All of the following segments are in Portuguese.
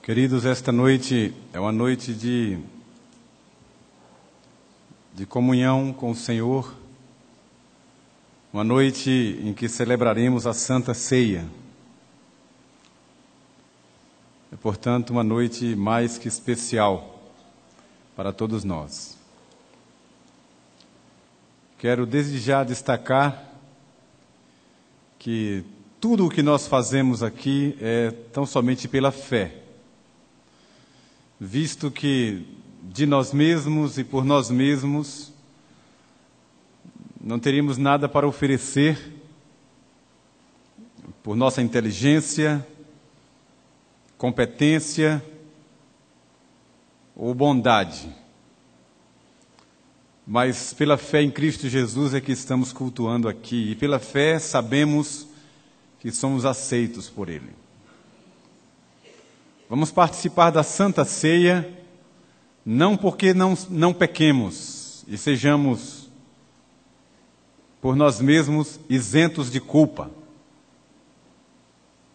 Queridos, esta noite é uma noite de comunhão com o Senhor, uma noite em que celebraremos a Santa Ceia. É, portanto, uma noite mais que especial para todos nós. Quero desde já destacar que tudo o que nós fazemos aqui é tão somente pela fé, visto que de nós mesmos e por nós mesmos não teríamos nada para oferecer por nossa inteligência, competência ou bondade. Mas pela fé em Cristo Jesus é que estamos cultuando aqui, e pela fé sabemos que somos aceitos por Ele. Vamos participar da Santa Ceia, não porque não pequemos e sejamos, por nós mesmos, isentos de culpa.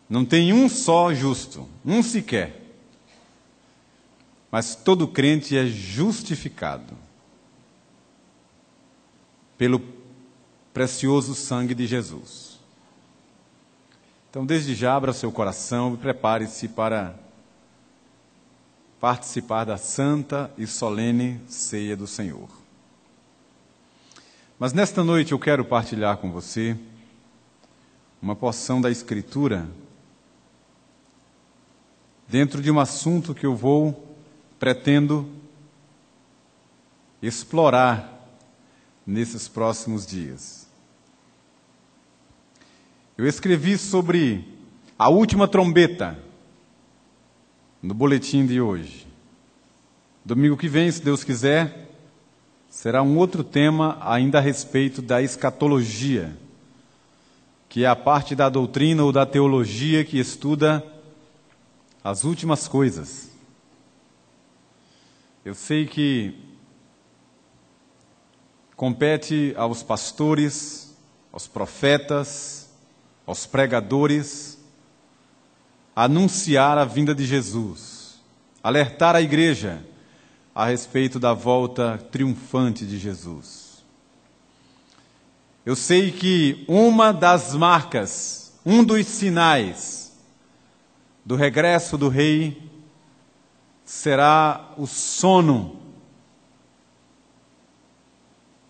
Não tem um só justo, um sequer. Mas todo crente é justificado pelo precioso sangue de Jesus. Então, desde já, abra seu coração e prepare-se para participar da santa e solene ceia do Senhor. Mas nesta noite eu quero partilhar com você uma porção da Escritura dentro de um assunto que eu pretendo explorar nesses próximos dias. Eu escrevi sobre a última trombeta no boletim de hoje. Domingo que vem, se Deus quiser, será um outro tema ainda a respeito da escatologia, que é a parte da doutrina ou da teologia que estuda as últimas coisas. Eu sei que compete aos pastores, aos profetas, aos pregadores, anunciar a vinda de Jesus, alertar a igreja a respeito da volta triunfante de Jesus. Eu sei que uma das marcas, um dos sinais do regresso do Rei será o sono,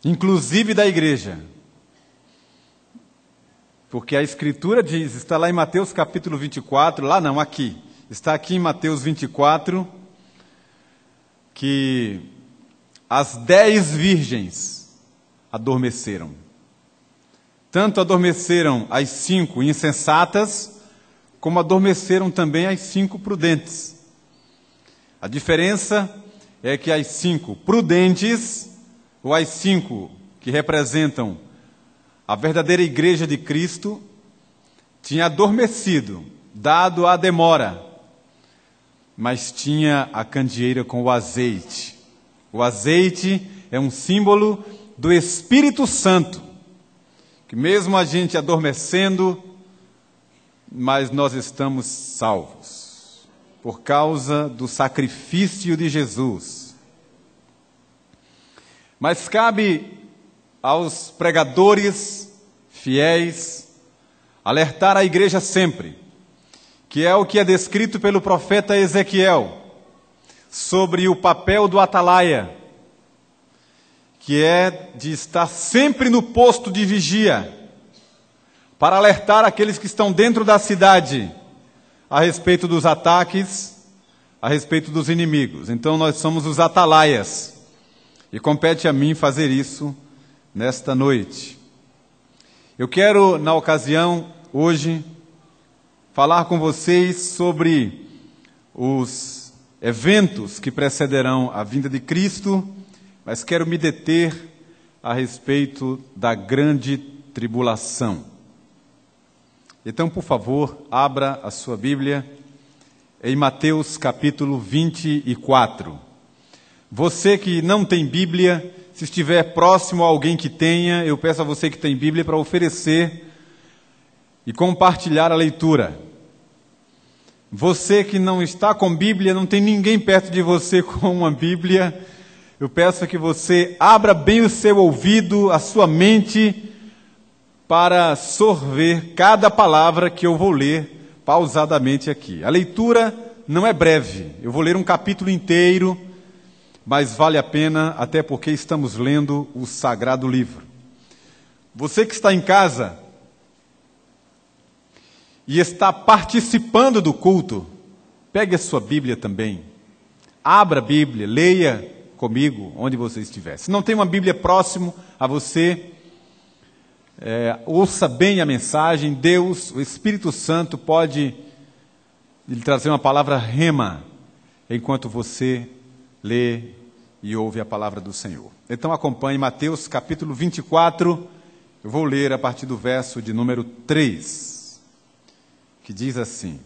inclusive da igreja. Porque a Escritura diz, está lá em Mateus capítulo 24, lá não, aqui. Está aqui em Mateus 24, que as 10 virgens adormeceram. Tanto adormeceram as 5 insensatas, como adormeceram também as 5 prudentes. A diferença é que as 5 prudentes, ou as 5 que representam a verdadeira igreja de Cristo, tinha adormecido, dado a demora, mas tinha a candeeira com o azeite. O azeite é um símbolo do Espírito Santo, que mesmo a gente adormecendo, mas nós estamos salvos, por causa do sacrifício de Jesus. Mas cabe aos pregadores fiéis alertar a igreja sempre, que é o que é descrito pelo profeta Ezequiel, sobre o papel do atalaia, que é de estar sempre no posto de vigia, para alertar aqueles que estão dentro da cidade a respeito dos ataques, a respeito dos inimigos. Então nós somos os atalaias, e compete a mim fazer isso nesta noite. Eu quero, na ocasião, hoje, falar com vocês sobre os eventos que precederão a vinda de Cristo, mas quero me deter a respeito da grande tribulação. Então, por favor, abra a sua Bíblia em Mateus capítulo 24. Você que não tem Bíblia, se estiver próximo a alguém que tenha, eu peço a você que tem Bíblia para oferecer e compartilhar a leitura. Você que não está com Bíblia, não tem ninguém perto de você com uma Bíblia, eu peço que você abra bem o seu ouvido, a sua mente, para sorver cada palavra que eu vou ler pausadamente aqui. A leitura não é breve, eu vou ler um capítulo inteiro, mas vale a pena, até porque estamos lendo o Sagrado Livro. Você que está em casa e está participando do culto, pegue a sua Bíblia também. Abra a Bíblia, leia comigo, onde você estiver. Se não tem uma Bíblia próximo a você, ouça bem a mensagem. Deus, o Espírito Santo, pode lhe trazer uma palavra rema, enquanto você lê e ouve a palavra do Senhor. Então acompanhe Mateus capítulo 24, eu vou ler a partir do verso de número 3. Que diz assim: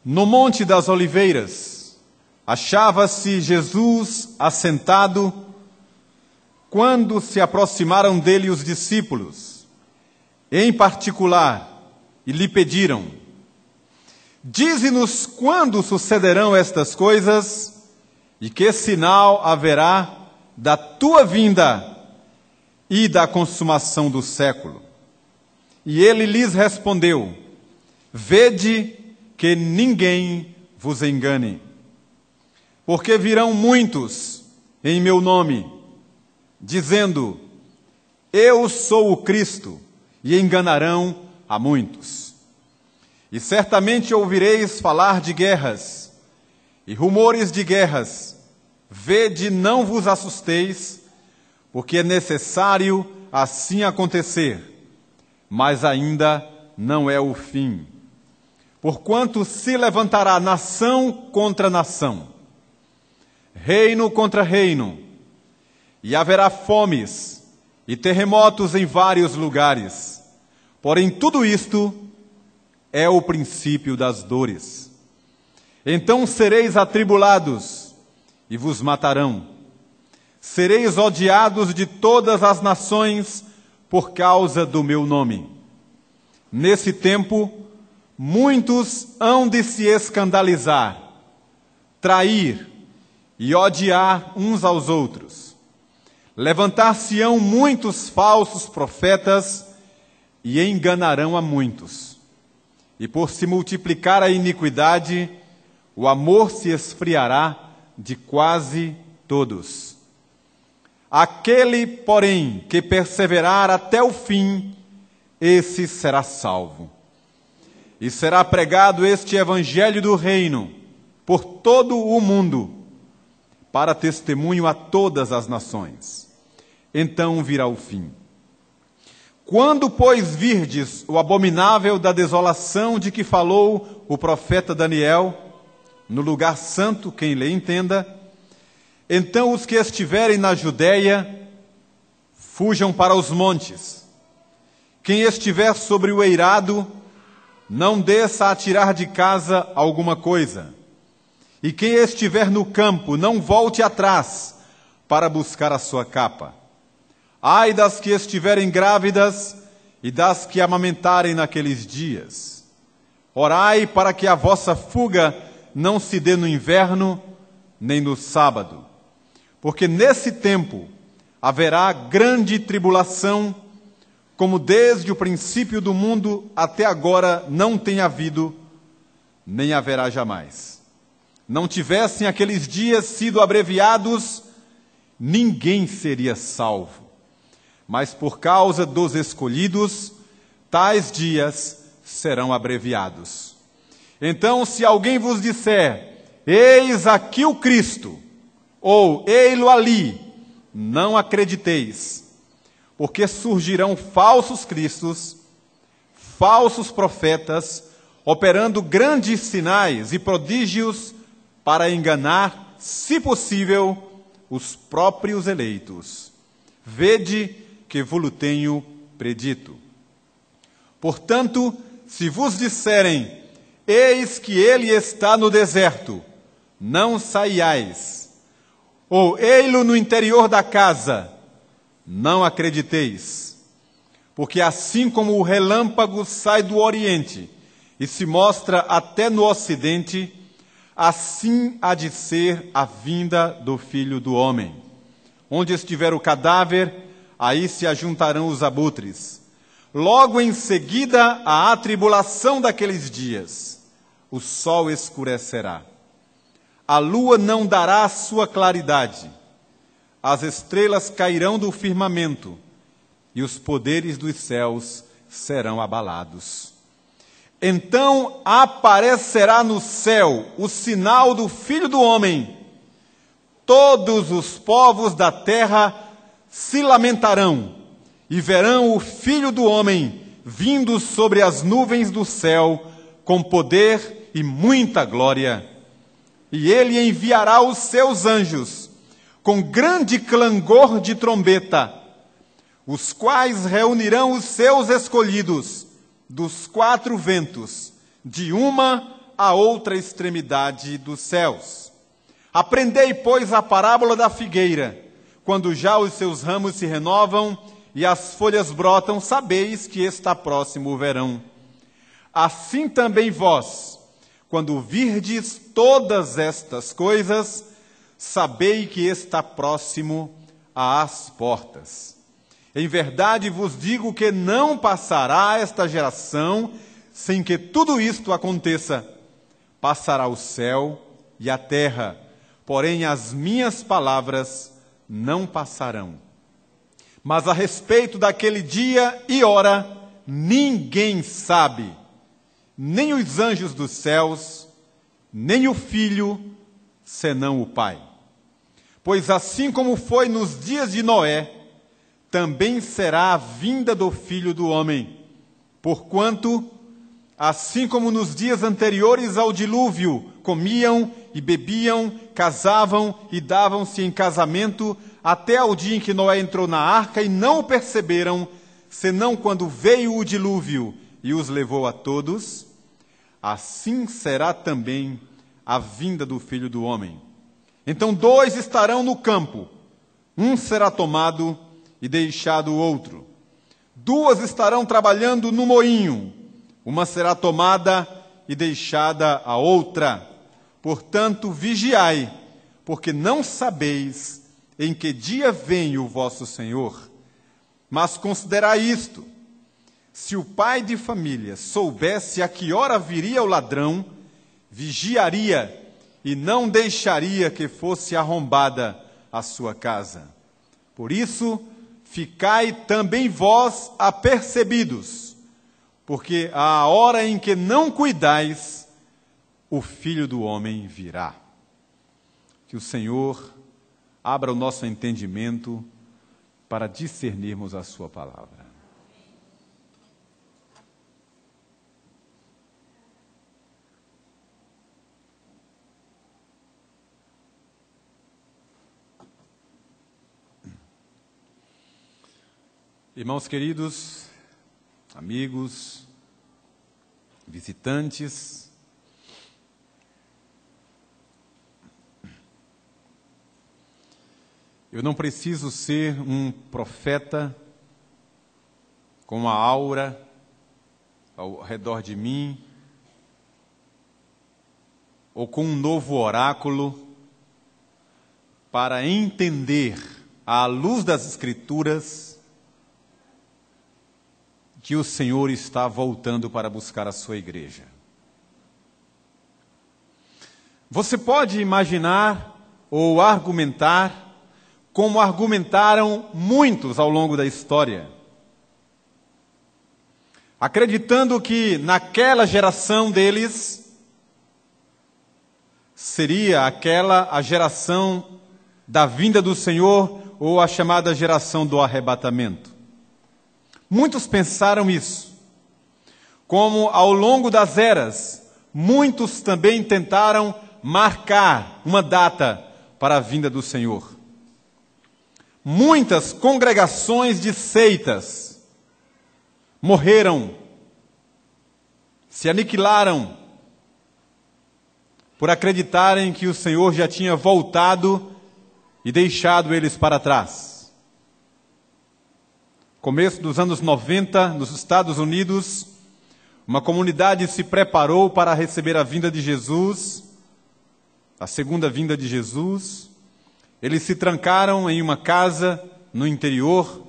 No Monte das Oliveiras, achava-se Jesus assentado, quando se aproximaram dele os discípulos, em particular, e lhe pediram: Dize-nos quando sucederão estas coisas, e que sinal haverá da tua vinda e da consumação do século. E ele lhes respondeu: Vede que ninguém vos engane, porque virão muitos em meu nome, dizendo: Eu sou o Cristo, e enganarão a muitos. E certamente ouvireis falar de guerras e rumores de guerras. Vede, não vos assusteis, porque é necessário assim acontecer, mas ainda não é o fim. Porquanto se levantará nação contra nação, reino contra reino, e haverá fomes e terremotos em vários lugares. Porém, tudo isto é o princípio das dores. Então sereis atribulados e vos matarão. Sereis odiados de todas as nações por causa do meu nome. Nesse tempo, muitos hão de se escandalizar, trair e odiar uns aos outros. Levantar-se-ão muitos falsos profetas e enganarão a muitos. E por se multiplicar a iniquidade, o amor se esfriará de quase todos. Aquele, porém, que perseverar até o fim, esse será salvo. E será pregado este evangelho do reino por todo o mundo, para testemunho a todas as nações. Então virá o fim. Quando, pois, virdes o abominável da desolação de que falou o profeta Daniel, no lugar santo, quem lê entenda, então os que estiverem na Judéia, fujam para os montes. Quem estiver sobre o eirado, não desça a tirar de casa alguma coisa. E quem estiver no campo, não volte atrás para buscar a sua capa. Ai das que estiverem grávidas e das que amamentarem naqueles dias. Orai para que a vossa fuga não se dê no inverno, nem no sábado. Porque nesse tempo haverá grande tribulação, como desde o princípio do mundo até agora não tem havido, nem haverá jamais. Não tivessem aqueles dias sido abreviados, ninguém seria salvo. Mas por causa dos escolhidos, tais dias serão abreviados. Então, se alguém vos disser: Eis aqui o Cristo, ou ei-lo ali, não acrediteis, porque surgirão falsos cristos, falsos profetas, operando grandes sinais e prodígios para enganar, se possível, os próprios eleitos. Vede que vos tenho predito. Portanto, se vos disserem: Eis que ele está no deserto, não saiais. Ou ei-lo no interior da casa, não acrediteis. Porque assim como o relâmpago sai do oriente e se mostra até no ocidente, assim há de ser a vinda do Filho do Homem. Onde estiver o cadáver, aí se ajuntarão os abutres. Logo em seguida, a atribulação daqueles dias, o sol escurecerá. A lua não dará a sua claridade. As estrelas cairão do firmamento, e os poderes dos céus serão abalados. Então aparecerá no céu o sinal do Filho do Homem. Todos os povos da terra se lamentarão e verão o Filho do Homem vindo sobre as nuvens do céu com poder e muita glória. E ele enviará os seus anjos com grande clangor de trombeta, os quais reunirão os seus escolhidos dos quatro ventos, de uma a outra extremidade dos céus. Aprendei, pois, a parábola da figueira. Quando já os seus ramos se renovam e as folhas brotam, sabeis que está próximo o verão. Assim também vós, quando virdes todas estas coisas, sabei que está próximo às portas. Em verdade vos digo que não passará esta geração sem que tudo isto aconteça. Passará o céu e a terra, porém as minhas palavras não passarão. Mas a respeito daquele dia e hora, ninguém sabe, nem os anjos dos céus, nem o Filho, senão o Pai. Pois assim como foi nos dias de Noé, também será a vinda do Filho do Homem. Porquanto, assim como nos dias anteriores ao dilúvio, comiam e bebiam, casavam e davam-se em casamento, até ao dia em que Noé entrou na arca e não o perceberam, senão quando veio o dilúvio e os levou a todos, assim será também a vinda do Filho do Homem. Então 2 estarão no campo, um será tomado e deixado o outro. 2 estarão trabalhando no moinho, uma será tomada e deixada a outra. Portanto, vigiai, porque não sabeis em que dia vem o vosso Senhor. Mas considerai isto: se o pai de família soubesse a que hora viria o ladrão, vigiaria e não deixaria que fosse arrombada a sua casa. Por isso, ficai também vós apercebidos, porque à hora em que não cuidais, o Filho do Homem virá. Que o Senhor abra o nosso entendimento para discernirmos a sua palavra. Irmãos queridos, amigos, visitantes, eu não preciso ser um profeta com uma aura ao redor de mim, ou com um novo oráculo, para entender, à luz das Escrituras, que o Senhor está voltando para buscar a sua igreja. Você pode imaginar ou argumentar como argumentaram muitos ao longo da história, acreditando que naquela geração deles seria aquela a geração da vinda do Senhor ou a chamada geração do arrebatamento. Muitos pensaram isso. Como ao longo das eras, muitos também tentaram marcar uma data para a vinda do Senhor. Muitas congregações de seitas morreram, se aniquilaram, por acreditarem que o Senhor já tinha voltado e deixado eles para trás. Começo dos anos 90, nos Estados Unidos, uma comunidade se preparou para receber a vinda de Jesus, a segunda vinda de Jesus. Eles se trancaram em uma casa no interior,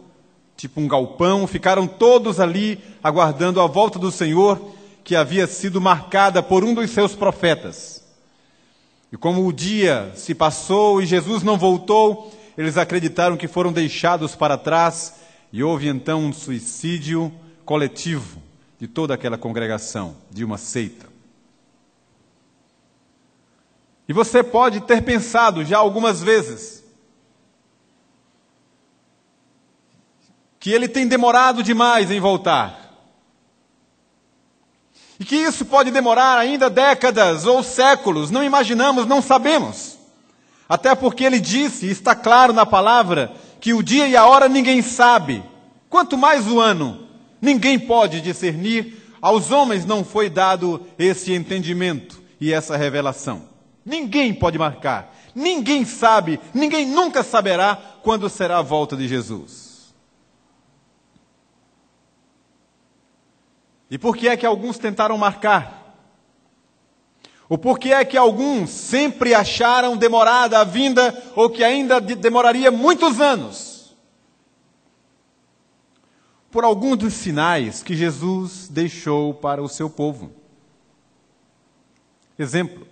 tipo um galpão, ficaram todos ali aguardando a volta do Senhor, que havia sido marcada por um dos seus profetas. E como o dia se passou e Jesus não voltou, eles acreditaram que foram deixados para trás, e houve então um suicídio coletivo de toda aquela congregação, de uma seita. E você pode ter pensado já algumas vezes que ele tem demorado demais em voltar. E que isso pode demorar ainda décadas ou séculos, não imaginamos, não sabemos. Até porque ele disse, está claro na palavra, que o dia e a hora ninguém sabe. Quanto mais o ano, ninguém pode discernir. Aos homens não foi dado esse entendimento e essa revelação. Ninguém pode marcar, ninguém sabe, ninguém nunca saberá quando será a volta de Jesus. E por que é que alguns tentaram marcar? Ou por que é que alguns sempre acharam demorada a vinda, ou que ainda demoraria muitos anos? Por alguns dos sinais que Jesus deixou para o seu povo. Exemplo.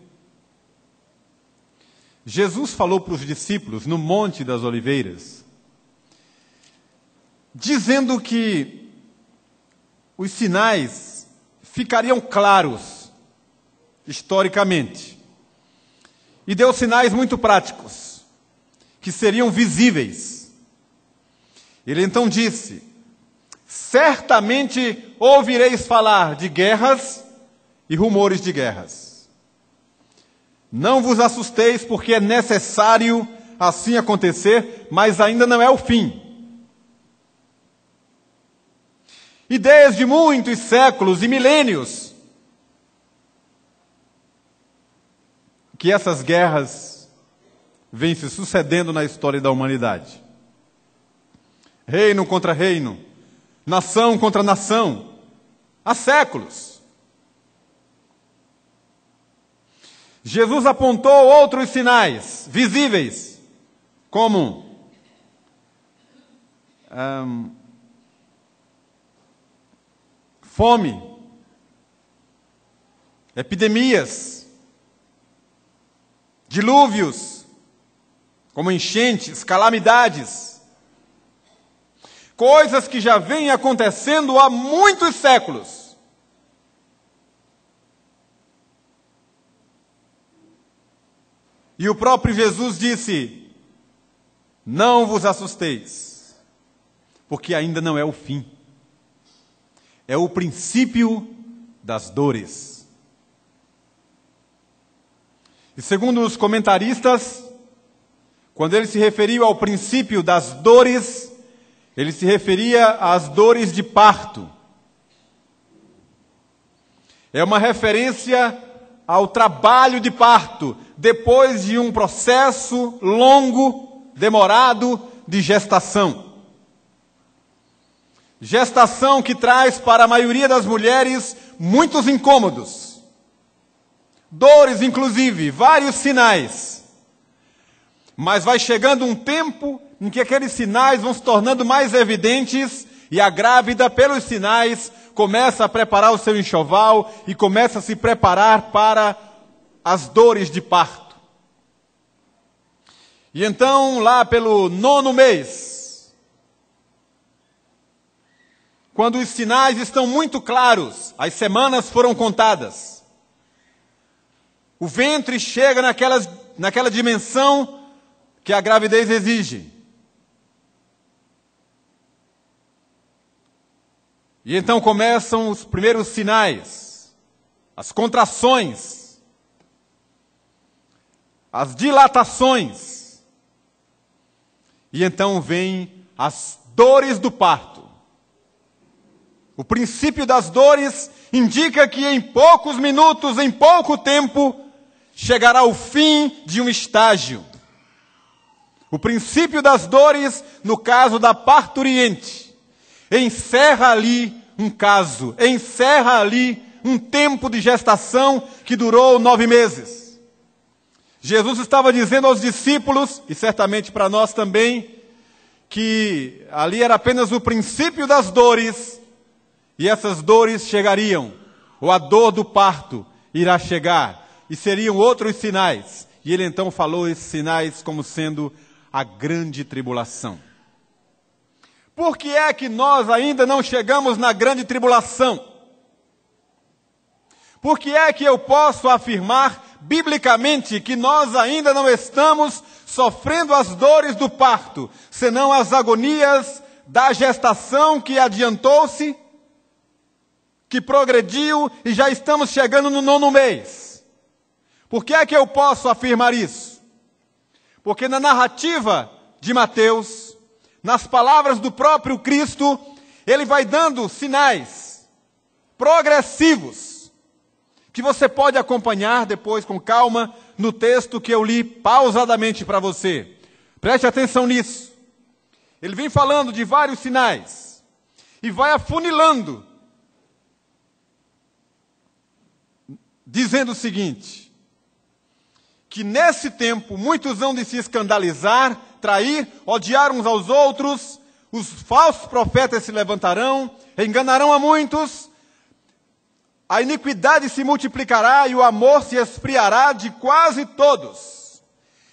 Jesus falou para os discípulos no Monte das Oliveiras, dizendo que os sinais ficariam claros, historicamente. E deu sinais muito práticos, que seriam visíveis. Ele então disse: certamente ouvireis falar de guerras e rumores de guerras. Não vos assusteis, porque é necessário assim acontecer, mas ainda não é o fim. E desde muitos séculos e milênios, que essas guerras vêm se sucedendo na história da humanidade. Reino contra reino, nação contra nação, há séculos. Jesus apontou outros sinais visíveis, como fome, epidemias, dilúvios, como enchentes, calamidades, coisas que já vêm acontecendo há muitos séculos. E o próprio Jesus disse: não vos assusteis, porque ainda não é o fim. É o princípio das dores. E segundo os comentaristas, quando ele se referiu ao princípio das dores, ele se referia às dores de parto. É uma referência ao trabalho de parto, depois de um processo longo, demorado, de gestação. Gestação que traz para a maioria das mulheres muitos incômodos, dores inclusive, vários sinais. Mas vai chegando um tempo em que aqueles sinais vão se tornando mais evidentes e a grávida, pelos sinais, começa a preparar o seu enxoval e começa a se preparar para as dores de parto. E então, lá pelo 9º mês, quando os sinais estão muito claros, as semanas foram contadas, o ventre chega naquela dimensão que a gravidez exige. E então começam os primeiros sinais, as contrações, as dilatações. E então vêm as dores do parto. O princípio das dores indica que em poucos minutos, em pouco tempo, chegará o fim de um estágio. O princípio das dores, no caso da parturiente, encerra ali um caso, encerra ali um tempo de gestação que durou 9 meses. Jesus estava dizendo aos discípulos, e certamente para nós também, que ali era apenas o princípio das dores, e essas dores chegariam, ou a dor do parto irá chegar, e seriam outros sinais. E ele então falou esses sinais como sendo a grande tribulação. Por que é que nós ainda não chegamos na grande tribulação? Por que é que eu posso afirmar biblicamente que nós ainda não estamos sofrendo as dores do parto, senão as agonias da gestação que adiantou-se, que progrediu e já estamos chegando no 9º mês? Por que é que eu posso afirmar isso? Porque na narrativa de Mateus, nas palavras do próprio Cristo, ele vai dando sinais progressivos, que você pode acompanhar depois com calma no texto que eu li pausadamente para você. Preste atenção nisso. Ele vem falando de vários sinais e vai afunilando, dizendo o seguinte, que nesse tempo muitos hão de se escandalizar, trair, odiar uns aos outros, os falsos profetas se levantarão, enganarão a muitos, a iniquidade se multiplicará e o amor se esfriará de quase todos.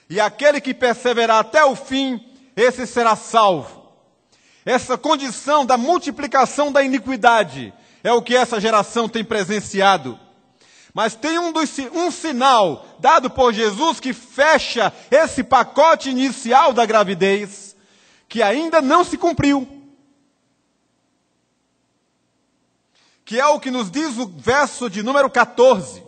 E aquele que perseverar até o fim, esse será salvo. Essa condição da multiplicação da iniquidade é o que essa geração tem presenciado. Mas tem um sinal dado por Jesus que fecha esse pacote inicial da gravidez, que ainda não se cumpriu. Que é o que nos diz o verso de número 14.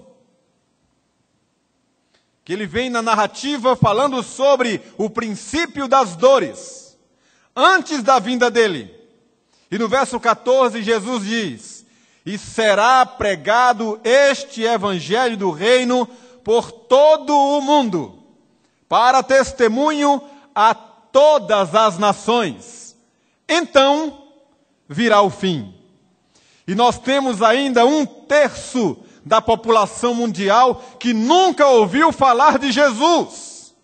Que ele vem na narrativa falando sobre o princípio das dores, antes da vinda dele. E no verso 14 Jesus diz, e será pregado este evangelho do reino por todo o mundo, para testemunho a todas as nações. Então virá o fim. E nós temos ainda 1/3 da população mundial que nunca ouviu falar de Jesus.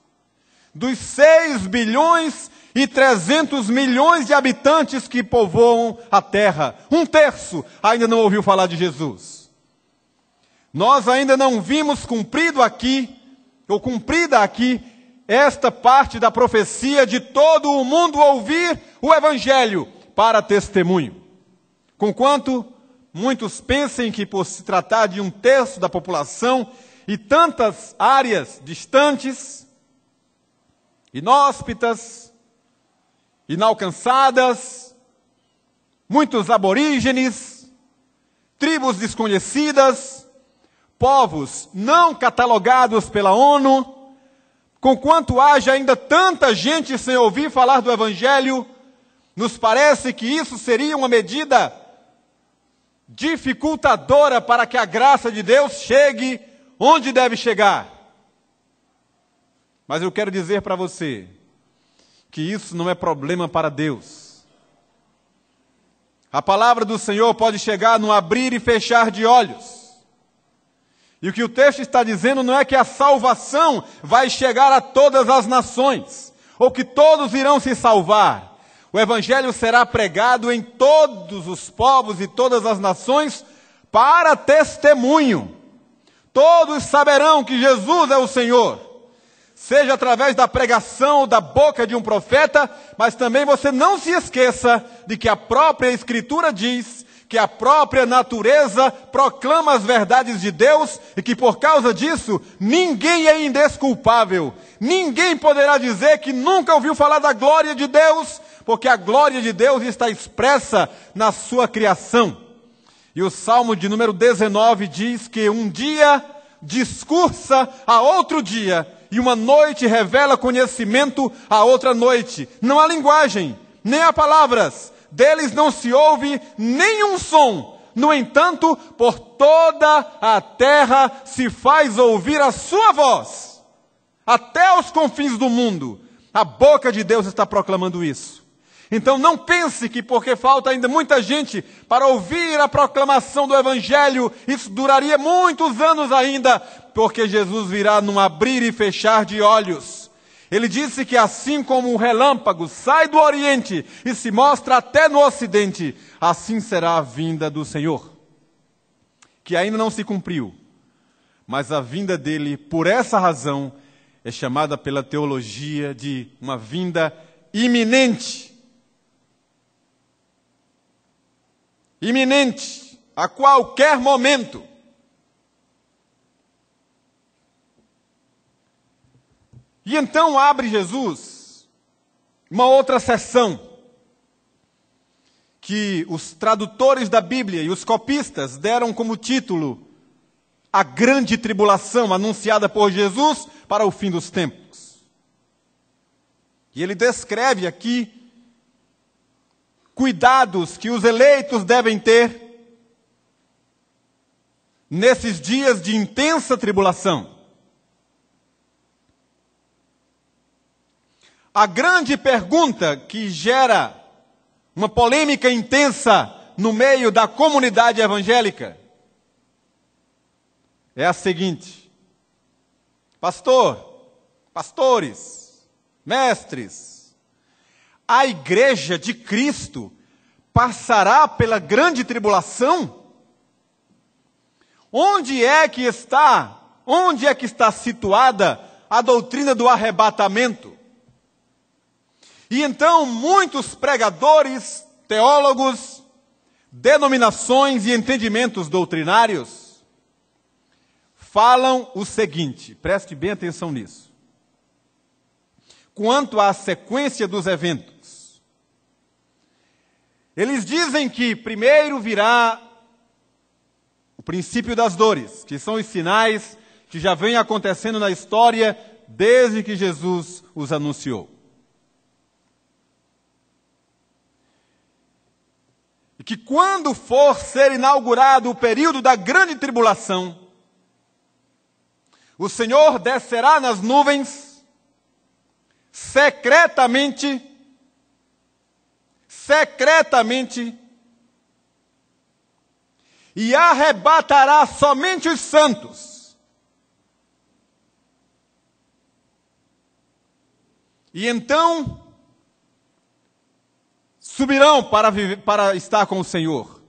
Dos 6 bilhões e 300 milhões de habitantes que povoam a terra, 1/3 ainda não ouviu falar de Jesus. Nós ainda não vimos cumprida aqui, esta parte da profecia de todo o mundo ouvir o Evangelho para testemunho. Conquanto muitos pensem que por se tratar de 1/3 da população e tantas áreas distantes, inóspitas, inalcançadas, muitos aborígenes, tribos desconhecidas, povos não catalogados pela ONU, conquanto haja ainda tanta gente sem ouvir falar do Evangelho, nos parece que isso seria uma medida dificultadora para que a graça de Deus chegue onde deve chegar. Mas eu quero dizer para você que isso não é problema para Deus. A palavra do Senhor pode chegar no abrir e fechar de olhos. E o que o texto está dizendo não é que a salvação vai chegar a todas as nações, ou que todos irão se salvar. O Evangelho será pregado em todos os povos e todas as nações para testemunho. Todos saberão que Jesus é o Senhor. Seja através da pregação da boca de um profeta, mas também você não se esqueça de que a própria Escritura diz que a própria natureza proclama as verdades de Deus e que por causa disso ninguém é indesculpável. Ninguém poderá dizer que nunca ouviu falar da glória de Deus, porque a glória de Deus está expressa na sua criação. E o Salmo de número 19 diz que um dia discursa a outro dia, e uma noite revela conhecimento a outra noite. Não há linguagem, nem há palavras, deles não se ouve nenhum som. No entanto, por toda a terra se faz ouvir a sua voz. Até os confins do mundo, a boca de Deus está proclamando isso. Então não pense que porque falta ainda muita gente para ouvir a proclamação do Evangelho, isso duraria muitos anos ainda, porque Jesus virá num abrir e fechar de olhos. Ele disse que assim como um relâmpago sai do Oriente e se mostra até no Ocidente, assim será a vinda do Senhor, que ainda não se cumpriu. Mas a vinda dele, por essa razão, é chamada pela teologia de uma vinda iminente. Iminente, a qualquer momento. E então abre Jesus uma outra seção que os tradutores da Bíblia e os copistas deram como título a grande tribulação anunciada por Jesus para o fim dos tempos. E ele descreve aqui cuidados que os eleitos devem ter nesses dias de intensa tribulação. A grande pergunta que gera uma polêmica intensa no meio da comunidade evangélica é a seguinte: pastores, mestres, a igreja de Cristo passará pela grande tribulação? Onde é que está situada a doutrina do arrebatamento? E então muitos pregadores, teólogos, denominações e entendimentos doutrinários falam o seguinte, preste bem atenção nisso. Quanto à sequência dos eventos, eles dizem que primeiro virá o princípio das dores, que são os sinais que já vêm acontecendo na história desde que Jesus os anunciou. E que quando for ser inaugurado o período da grande tribulação, o Senhor descerá nas nuvens, secretamente, e arrebatará somente os santos. E então subirão para estar com o Senhor.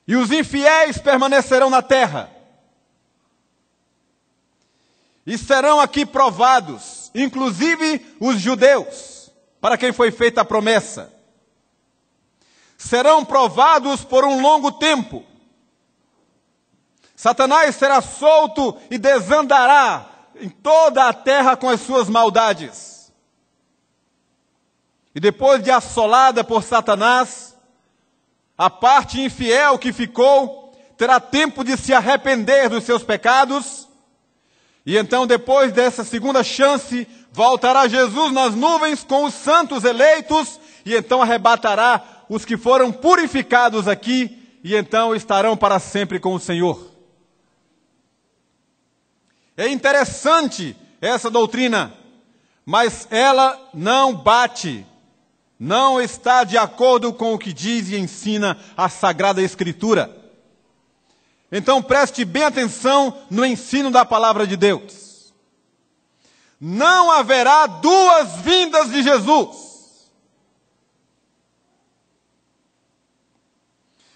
E os infiéis permanecerão na terra. E serão aqui provados, inclusive os judeus, para quem foi feita a promessa. Serão provados por um longo tempo. Satanás será solto e desandará em toda a terra com as suas maldades. E depois de assolada por Satanás, a parte infiel que ficou terá tempo de se arrepender dos seus pecados. E então, depois dessa segunda chance, voltará Jesus nas nuvens com os santos eleitos, e então arrebatará os que foram purificados aqui, e então estarão para sempre com o Senhor. É interessante essa doutrina, mas ela não bate, não está de acordo com o que diz e ensina a Sagrada Escritura. Então preste bem atenção no ensino da palavra de Deus. Não haverá duas vindas de Jesus.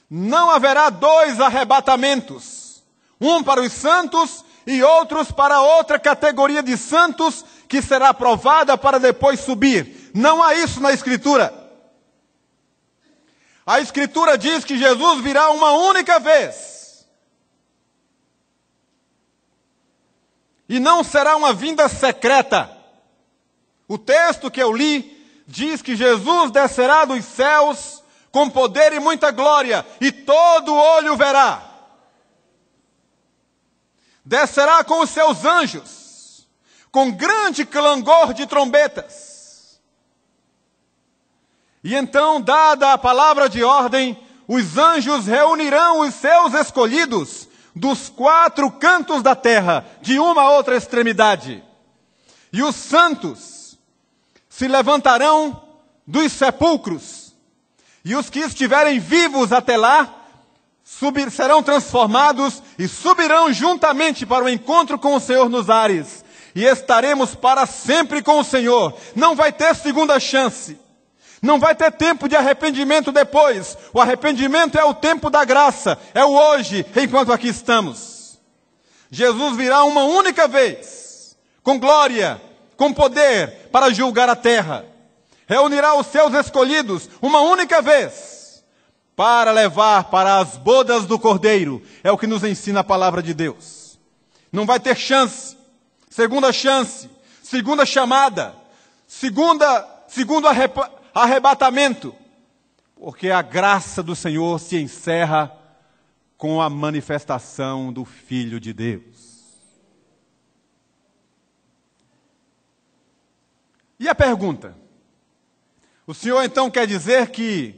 Não haverá dois arrebatamentos. Um para os santos e outros para outra categoria de santos que será provada para depois subir. Não há isso na Escritura. A Escritura diz que Jesus virá uma única vez. E não será uma vinda secreta. O texto que eu li diz que Jesus descerá dos céus com poder e muita glória, e todo olho verá. Descerá com os seus anjos, com grande clangor de trombetas. E então, dada a palavra de ordem, os anjos reunirão os seus escolhidos dos 4 cantos da terra, de uma a outra extremidade. E os santos se levantarão dos sepulcros, e os que estiverem vivos até lá serão transformados e subirão juntamente para o encontro com o Senhor nos ares. E estaremos para sempre com o Senhor. Não vai ter segunda chance. Não vai ter tempo de arrependimento depois. O arrependimento é o tempo da graça. É o hoje, enquanto aqui estamos. Jesus virá uma única vez, com glória, com poder, para julgar a terra. Reunirá os seus escolhidos uma única vez, para levar para as bodas do Cordeiro. É o que nos ensina a palavra de Deus. Não vai ter chance. Segunda chance, segunda chamada, segundo arrebatamento, porque a graça do Senhor se encerra com a manifestação do Filho de Deus. E a pergunta? O Senhor então quer dizer que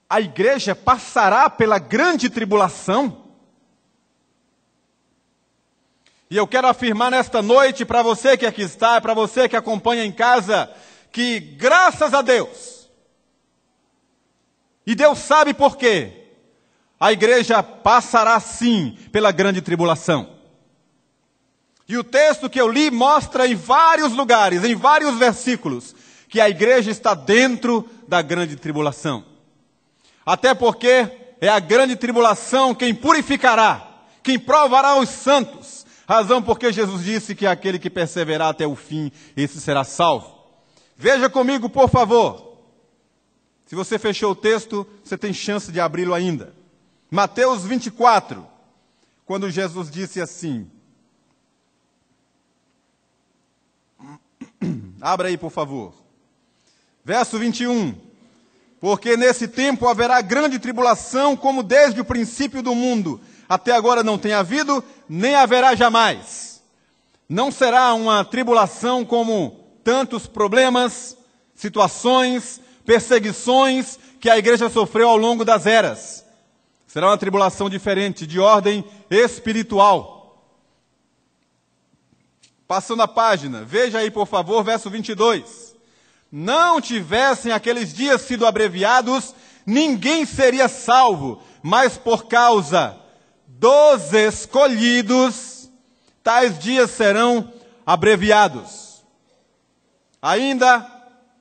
a igreja passará pela grande tribulação? E eu quero afirmar nesta noite, para você que aqui está, para você que acompanha em casa, que graças a Deus, e Deus sabe por quê, a igreja passará sim pela grande tribulação. E o texto que eu li mostra em vários lugares, em vários versículos, que a igreja está dentro da grande tribulação. Até porque é a grande tribulação quem purificará, quem provará os santos. Razão porque Jesus disse que aquele que perseverar até o fim, esse será salvo. Veja comigo, por favor. Se você fechou o texto, você tem chance de abri-lo ainda. Mateus 24, quando Jesus disse assim. Abra aí, por favor. Verso 21. Porque nesse tempo haverá grande tribulação, como desde o princípio do mundo até agora não tem havido, nem haverá jamais. Não será uma tribulação como tantos problemas, situações, perseguições que a igreja sofreu ao longo das eras. Será uma tribulação diferente, de ordem espiritual. Passando a página, veja aí por favor, verso 22. Não tivessem aqueles dias sido abreviados, ninguém seria salvo, mas por causa dos escolhidos, tais dias serão abreviados. Ainda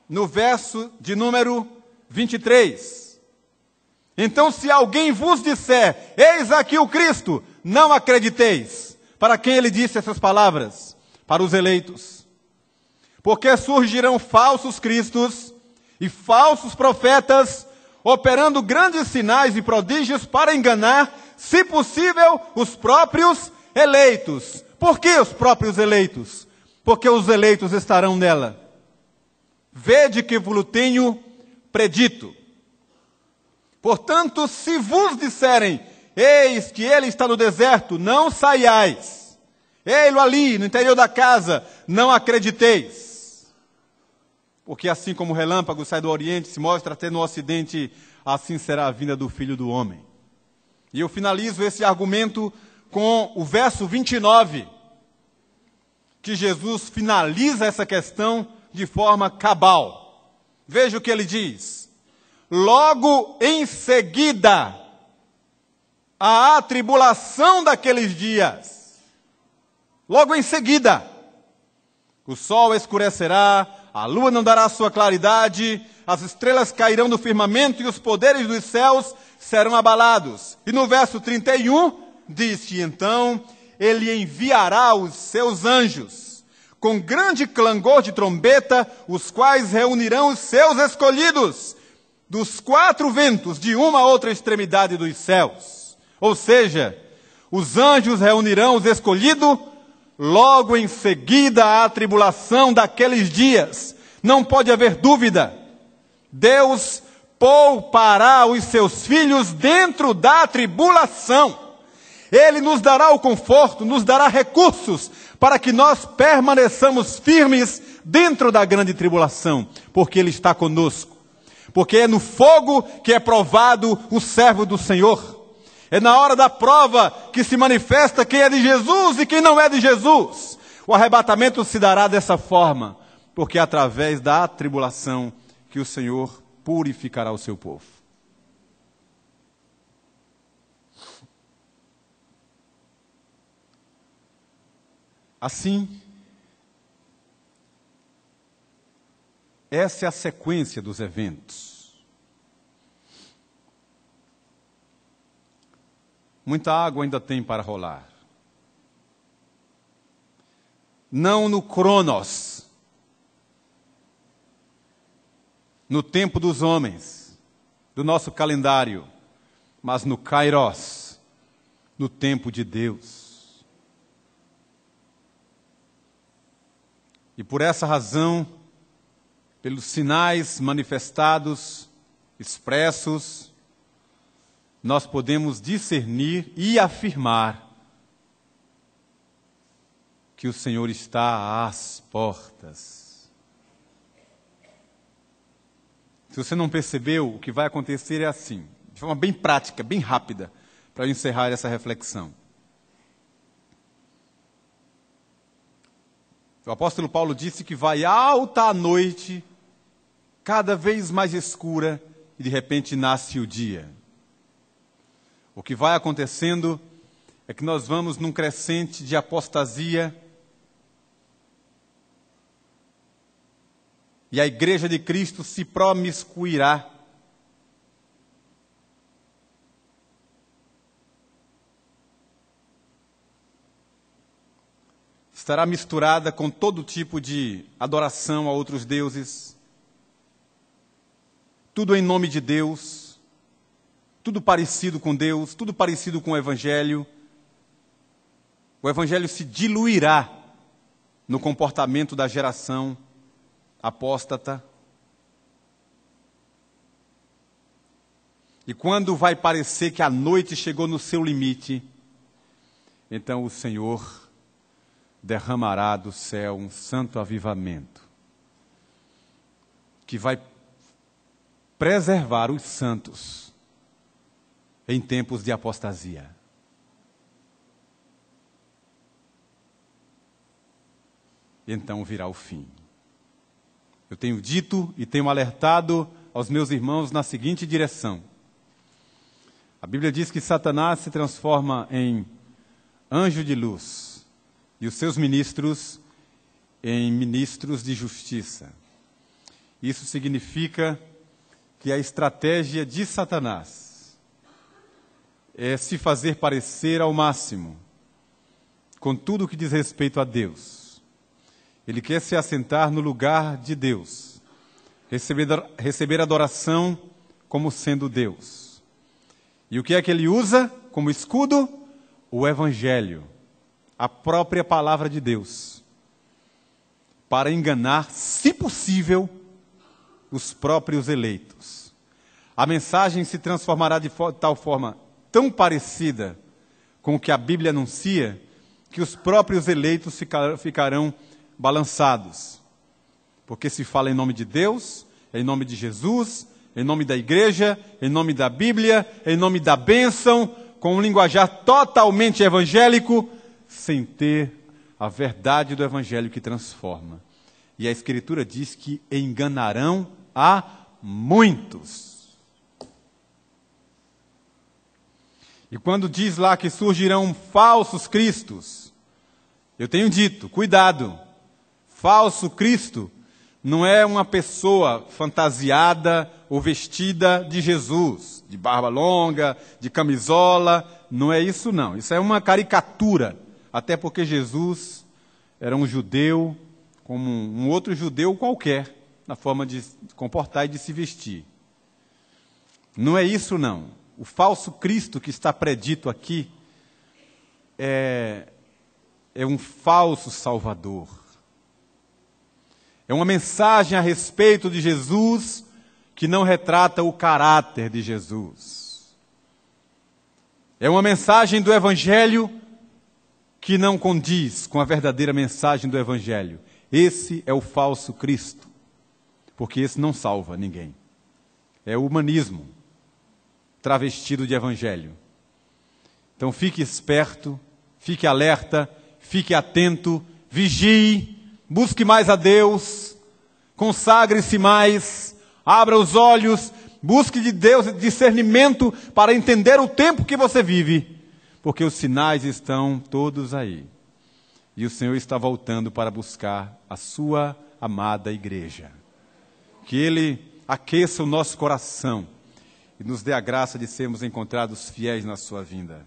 no verso de número 23. Então, se alguém vos disser, eis aqui o Cristo, não acrediteis. Para quem ele disse essas palavras? Para os eleitos. Porque surgirão falsos cristos e falsos profetas, operando grandes sinais e prodígios para enganar, se possível, os próprios eleitos. Por que os próprios eleitos? Porque os eleitos estarão nela. Vede que vos tenho predito. Portanto, se vos disserem, eis que ele está no deserto, não saiais. Ei-lo ali, no interior da casa, não acrediteis. Porque assim como o relâmpago sai do oriente, se mostra até no ocidente, assim será a vinda do Filho do Homem. E eu finalizo esse argumento com o verso 29, que Jesus finaliza essa questão de forma cabal. Veja o que ele diz. Logo em seguida, a tribulação daqueles dias. Logo em seguida, o sol escurecerá, a lua não dará sua claridade, as estrelas cairão do firmamento e os poderes dos céus serão abalados. E no verso 31, diz-se então, ele enviará os seus anjos, com grande clangor de trombeta, os quais reunirão os seus escolhidos, dos quatro ventos, de uma a outra extremidade dos céus. Ou seja, os anjos reunirão os escolhidos, logo em seguida à tribulação daqueles dias. Não pode haver dúvida. Deus poupará os seus filhos dentro da tribulação. Ele nos dará o conforto, nos dará recursos para que nós permaneçamos firmes dentro da grande tribulação, porque Ele está conosco. Porque é no fogo que é provado o servo do Senhor. É na hora da prova que se manifesta quem é de Jesus e quem não é de Jesus. O arrebatamento se dará dessa forma. porque é através da tribulação que o Senhor purificará o seu povo. Assim, essa é a sequência dos eventos. Muita água ainda tem para rolar. Não no Cronos, no tempo dos homens, do nosso calendário, mas no Kairos, no tempo de Deus. E por essa razão, pelos sinais manifestados, expressos, nós podemos discernir e afirmar que o Senhor está às portas. Se você não percebeu, o que vai acontecer é assim, de forma bem prática, bem rápida, para eu encerrar essa reflexão. O apóstolo Paulo disse que vai alta a noite, cada vez mais escura, e de repente nasce o dia. O que vai acontecendo é que nós vamos num crescente de apostasia, e a igreja de Cristo se promiscuirá. Estará misturada com todo tipo de adoração a outros deuses, tudo em nome de Deus, tudo parecido com Deus, tudo parecido com o Evangelho. O Evangelho se diluirá no comportamento da geração apóstata. E quando vai parecer que a noite chegou no seu limite, então o Senhor derramará do céu um santo avivamento, que vai preservar os santos em tempos de apostasia. Então virá o fim. Eu tenho dito e tenho alertado aos meus irmãos na seguinte direção. A Bíblia diz que Satanás se transforma em anjo de luz e os seus ministros em ministros de justiça. Isso significa que a estratégia de Satanás é se fazer parecer ao máximo com tudo o que diz respeito a Deus. Ele quer se assentar no lugar de Deus, receber adoração como sendo Deus. E o que é que ele usa como escudo? O Evangelho, a própria palavra de Deus, para enganar, se possível, os próprios eleitos. A mensagem se transformará de tal forma tão parecida com o que a Bíblia anuncia, que os próprios eleitos ficarão balançados. Porque se fala em nome de Deus, em nome de Jesus, em nome da igreja, em nome da Bíblia, em nome da bênção, com um linguajar totalmente evangélico, sem ter a verdade do Evangelho que transforma. E a Escritura diz que enganarão a muitos. E quando diz lá que surgirão falsos cristos, eu tenho dito, cuidado, falso Cristo não é uma pessoa fantasiada ou vestida de Jesus, de barba longa, de camisola, não é isso não. Isso é uma caricatura, até porque Jesus era um judeu como um outro judeu qualquer, na forma de se comportar e de se vestir. Não é isso não. O falso Cristo que está predito aqui é um falso Salvador. É uma mensagem a respeito de Jesus que não retrata o caráter de Jesus. É uma mensagem do Evangelho que não condiz com a verdadeira mensagem do Evangelho. Esse é o falso Cristo, porque esse não salva ninguém. É o humanismo travestido de Evangelho. Então fique esperto, fique alerta, fique atento, vigie, busque mais a Deus, Consagre-se mais, abra os olhos, busque de Deus discernimento para entender o tempo que você vive, porque os sinais estão todos aí. E o Senhor está voltando para buscar a sua amada igreja. Que Ele aqueça o nosso coração e nos dê a graça de sermos encontrados fiéis na sua vinda.